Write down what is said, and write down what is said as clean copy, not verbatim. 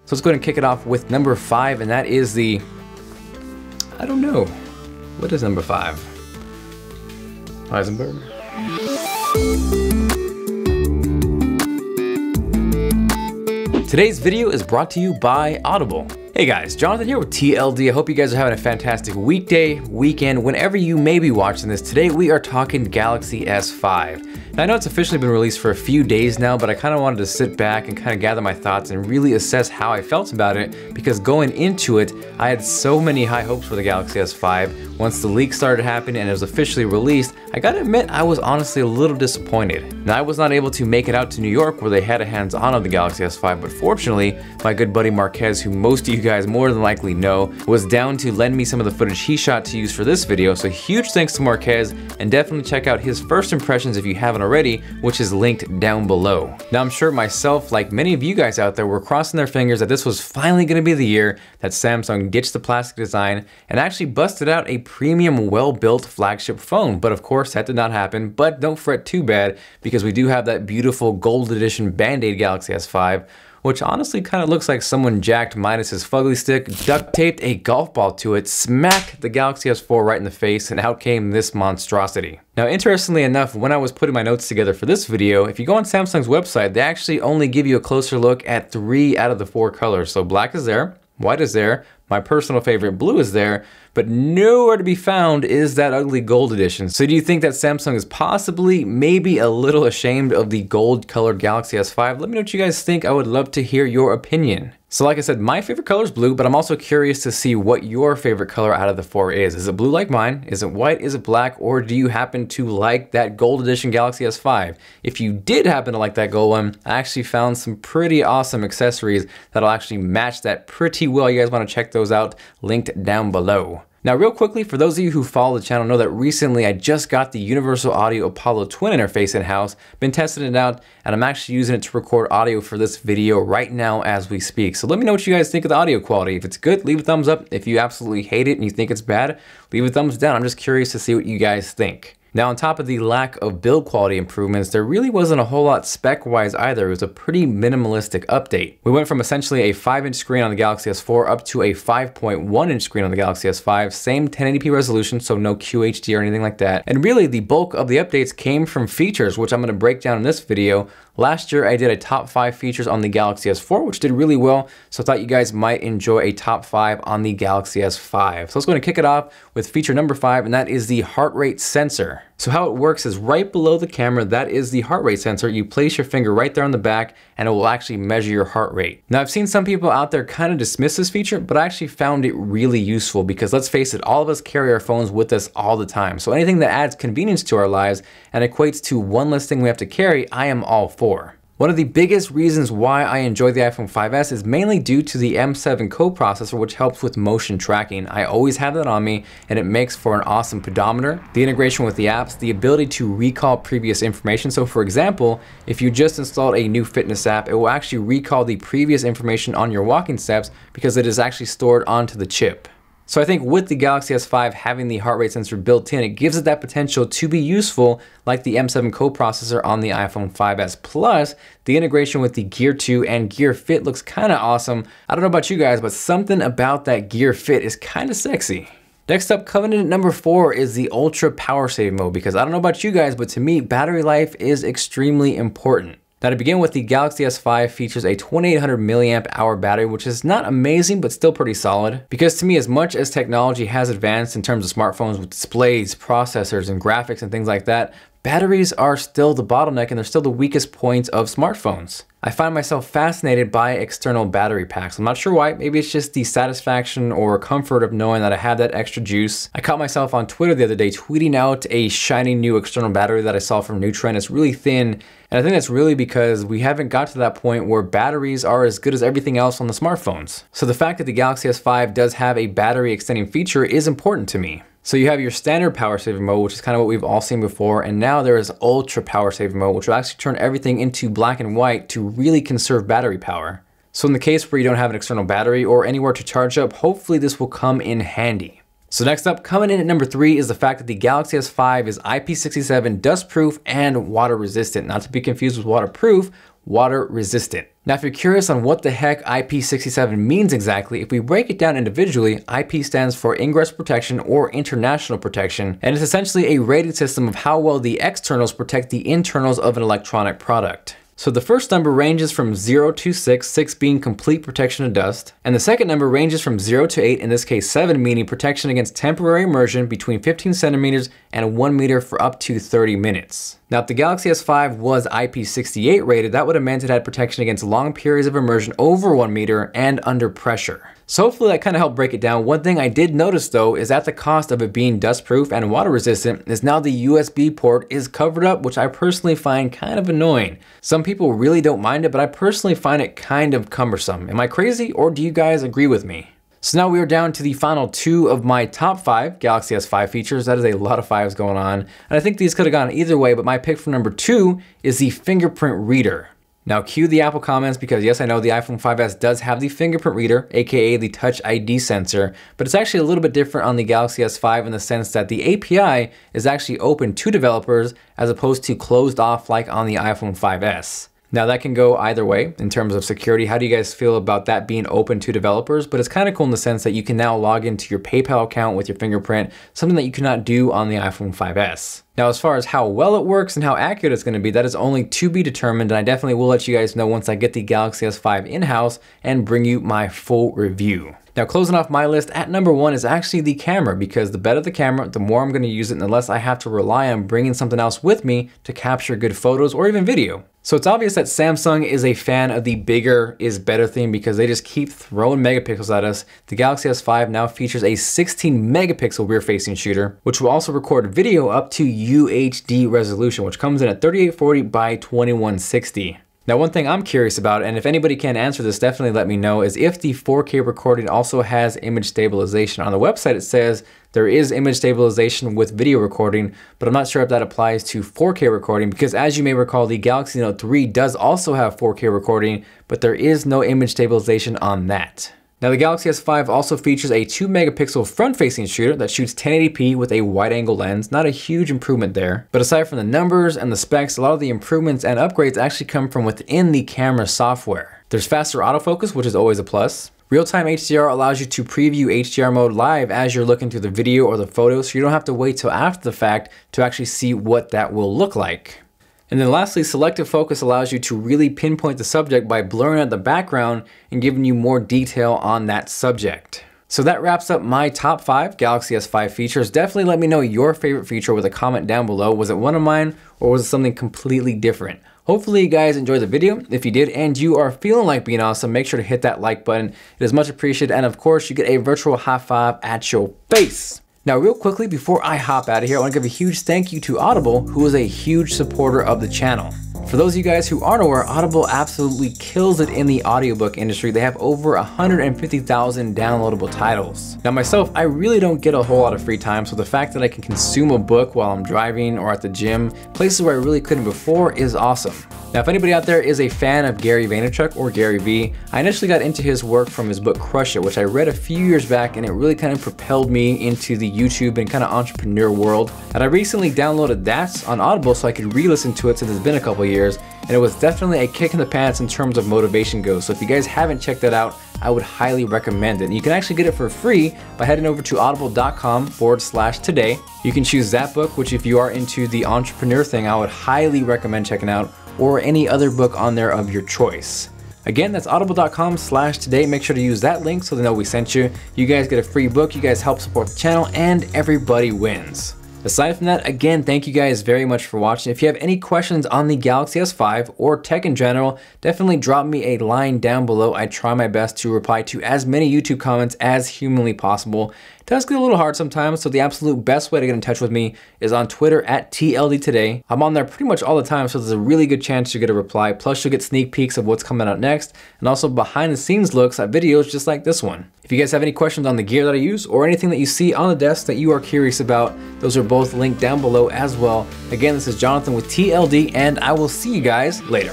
So let's go ahead and kick it off with number 5, and that is the, I don't know, what is number 5? Heisenberg? Today's video is brought to you by Audible. Hey guys, Jonathan here with TLD. I hope you guys are having a fantastic weekday, weekend, whenever you may be watching this. Today we are talking Galaxy S5. Now, I know it's officially been released for a few days now, but I kind of wanted to sit back and kind of gather my thoughts and really assess how I felt about it, because going into it, I had so many high hopes for the Galaxy S5. Once the leak started happening and it was officially released, I gotta admit I was honestly a little disappointed. Now, I was not able to make it out to New York where they had a hands-on of the Galaxy S5, but fortunately, my good buddy Marquez, who most of you guys more than likely know, was down to lend me some of the footage he shot to use for this video. So huge thanks to Marquez, and definitely check out his first impressions if you haven't already, which is linked down below. Now, I'm sure myself, like many of you guys out there, were crossing their fingers that this was finally gonna be the year that Samsung ditched the plastic design and actually busted out a premium, well-built flagship phone. But of course, that did not happen. But don't fret too bad, because we do have that beautiful gold edition Band-Aid Galaxy S5, which honestly kind of looks like someone jacked Midas's fugly stick, duct taped a golf ball to it, smacked the Galaxy S4 right in the face, and out came this monstrosity. Now, interestingly enough, when I was putting my notes together for this video, if you go on Samsung's website, they actually only give you a closer look at 3 out of the 4 colors. So black is there, white is there, my personal favorite blue is there, but nowhere to be found is that ugly gold edition. So do you think that Samsung is possibly, maybe a little ashamed of the gold colored Galaxy S5? Let me know what you guys think. I would love to hear your opinion. So like I said, my favorite color is blue, but I'm also curious to see what your favorite color out of the 4 is. Is it blue like mine? Is it white? Is it black? Or do you happen to like that gold edition Galaxy S5? If you did happen to like that gold one, I actually found some pretty awesome accessories that'll actually match that pretty well. You guys want to check those out, linked down below. Now, real quickly, for those of you who follow the channel know that recently I just got the Universal Audio Apollo Twin interface in-house, been testing it out, and I'm actually using it to record audio for this video right now as we speak. So let me know what you guys think of the audio quality. If it's good, leave a thumbs up. If you absolutely hate it and you think it's bad, leave a thumbs down. I'm just curious to see what you guys think. Now, on top of the lack of build quality improvements, there really wasn't a whole lot spec-wise either. It was a pretty minimalistic update. We went from essentially a 5-inch screen on the Galaxy S4 up to a 5.1-inch screen on the Galaxy S5, same 1080p resolution, so no QHD or anything like that. And really, the bulk of the updates came from features, which I'm gonna break down in this video. Last year, I did a top 5 features on the Galaxy S4, which did really well, so I thought you guys might enjoy a top 5 on the Galaxy S5. So let's go ahead and kick it off with feature number 5, and that is the heart rate sensor. So how it works is right below the camera, that is the heart rate sensor. You place your finger right there on the back, and it will actually measure your heart rate. Now, I've seen some people out there kind of dismiss this feature, but I actually found it really useful because, let's face it, all of us carry our phones with us all the time. So anything that adds convenience to our lives and equates to one less thing we have to carry, I am all for. One of the biggest reasons why I enjoy the iPhone 5S is mainly due to the M7 coprocessor, which helps with motion tracking. I always have that on me, and it makes for an awesome pedometer. The integration with the apps, the ability to recall previous information. So for example, if you just installed a new fitness app, it will actually recall the previous information on your walking steps because it is actually stored onto the chip. So I think with the Galaxy S5 having the heart rate sensor built in, it gives it that potential to be useful like the M7 coprocessor on the iPhone 5S. Plus, the integration with the Gear 2 and Gear Fit looks kind of awesome. I don't know about you guys, but something about that Gear Fit is kind of sexy. Next up, coming in at number 4 is the ultra power saving mode, because I don't know about you guys, but to me, battery life is extremely important. Now, to begin with, the Galaxy S5 features a 2800 milliamp hour battery, which is not amazing, but still pretty solid. Because to me, as much as technology has advanced in terms of smartphones with displays, processors, and graphics and things like that, batteries are still the bottleneck and they're still the weakest point of smartphones. I find myself fascinated by external battery packs. I'm not sure why, maybe it's just the satisfaction or comfort of knowing that I have that extra juice. I caught myself on Twitter the other day tweeting out a shiny new external battery that I saw from Nutrend. It's really thin, and I think that's really because we haven't got to that point where batteries are as good as everything else on the smartphones. So the fact that the Galaxy S5 does have a battery extending feature is important to me. So you have your standard power saving mode, which is kind of what we've all seen before, and now there is ultra power saving mode, which will actually turn everything into black and white to really conserve battery power. So in the case where you don't have an external battery or anywhere to charge up, hopefully this will come in handy. So next up, coming in at number 3 is the fact that the Galaxy S5 is IP67 Dust Proof and water resistant. Not to be confused with waterproof. water resistant. Now, if you're curious on what the heck IP67 means exactly, if we break it down individually, IP stands for Ingress Protection or International Protection, and it's essentially a rating system of how well the externals protect the internals of an electronic product. So the first number ranges from 0 to 6, 6 being complete protection of dust, and the second number ranges from 0 to 8, in this case 7 meaning protection against temporary immersion between 15 centimeters and 1 meter for up to 30 minutes. Now, if the Galaxy S5 was IP68 rated, that would have meant it had protection against long periods of immersion over 1 meter and under pressure. So hopefully that kind of helped break it down. One thing I did notice though is at the cost of it being dust proof and water resistant is now the USB port is covered up, which I personally find kind of annoying. Some people really don't mind it, but I personally find it kind of cumbersome. Am I crazy, or do you guys agree with me? So now we are down to the final 2 of my top 5 Galaxy S5 features. That is a lot of 5s going on. And I think these could have gone either way, but my pick for number 2 is the Fingerprint Reader. Now cue the Apple comments, because yes, I know the iPhone 5s does have the Fingerprint Reader, aka the Touch ID sensor, but it's actually a little bit different on the Galaxy S5 in the sense that the API is actually open to developers as opposed to closed off like on the iPhone 5s. Now that can go either way in terms of security. How do you guys feel about that being open to developers? But it's kind of cool in the sense that you can now log into your PayPal account with your fingerprint, something that you cannot do on the iPhone 5s. Now, as far as how well it works and how accurate it's going to be, that is only to be determined, and I definitely will let you guys know once I get the Galaxy S5 in-house and bring you my full review. Now, closing off my list at number 1 is actually the camera, because the better the camera, the more I'm going to use it, and the less I have to rely on bringing something else with me to capture good photos or even video. So it's obvious that Samsung is a fan of the bigger is better theme, because they just keep throwing megapixels at us. The Galaxy S5 now features a 16 megapixel rear facing shooter, which will also record video up to UHD resolution, which comes in at 3840 by 2160. Now, one thing I'm curious about, and if anybody can answer this, definitely let me know, is if the 4K recording also has image stabilization. On the website, it says there is image stabilization with video recording, but I'm not sure if that applies to 4K recording, because as you may recall, the Galaxy Note 3 does also have 4K recording, but there is no image stabilization on that. Now, the Galaxy S5 also features a 2 megapixel front-facing shooter that shoots 1080p with a wide-angle lens. Not a huge improvement there, but aside from the numbers and the specs, a lot of the improvements and upgrades actually come from within the camera software. There's faster autofocus, which is always a plus. Real-time HDR allows you to preview HDR mode live as you're looking through the video or the photos, so you don't have to wait till after the fact to actually see what that will look like. And then lastly, selective focus allows you to really pinpoint the subject by blurring out the background and giving you more detail on that subject. So that wraps up my top 5 Galaxy S5 features. Definitely let me know your favorite feature with a comment down below. Was it one of mine, or was it something completely different? Hopefully you guys enjoyed the video. If you did and you are feeling like being awesome, make sure to hit that like button. It is much appreciated, and of course you get a virtual high five at your face. Now, real quickly, before I hop out of here, I want to give a huge thank you to Audible, who is a huge supporter of the channel. For those of you guys who aren't aware, Audible absolutely kills it in the audiobook industry. They have over 150,000 downloadable titles. Now myself, I really don't get a whole lot of free time, so the fact that I can consume a book while I'm driving or at the gym, places where I really couldn't before, is awesome. Now, if anybody out there is a fan of Gary Vaynerchuk or Gary V, I initially got into his work from his book Crush It, which I read a few years back, and it really kind of propelled me into the YouTube and kind of entrepreneur world. And I recently downloaded that on Audible so I could re-listen to it since it's been a couple years, and it was definitely a kick in the pants in terms of motivation goes. So if you guys haven't checked that out, I would highly recommend it. And you can actually get it for free by heading over to audible.com/today. You can choose that book, which if you are into the entrepreneur thing, I would highly recommend checking out, or any other book on there of your choice. Again, that's audible.com/today. Make sure to use that link so they know we sent you. You guys get a free book, you guys help support the channel, and everybody wins. Aside from that, again, thank you guys very much for watching. If you have any questions on the Galaxy S5 or tech in general, definitely drop me a line down below. I try my best to reply to as many YouTube comments as humanly possible. It does get a little hard sometimes, so the absolute best way to get in touch with me is on Twitter at TLDtoday. I'm on there pretty much all the time, so there's a really good chance you get a reply. Plus, you'll get sneak peeks of what's coming out next, and also behind the scenes looks at videos just like this one. If you guys have any questions on the gear that I use or anything that you see on the desk that you are curious about, those are both linked down below as well. Again, this is Jonathan with TLD, and I will see you guys later.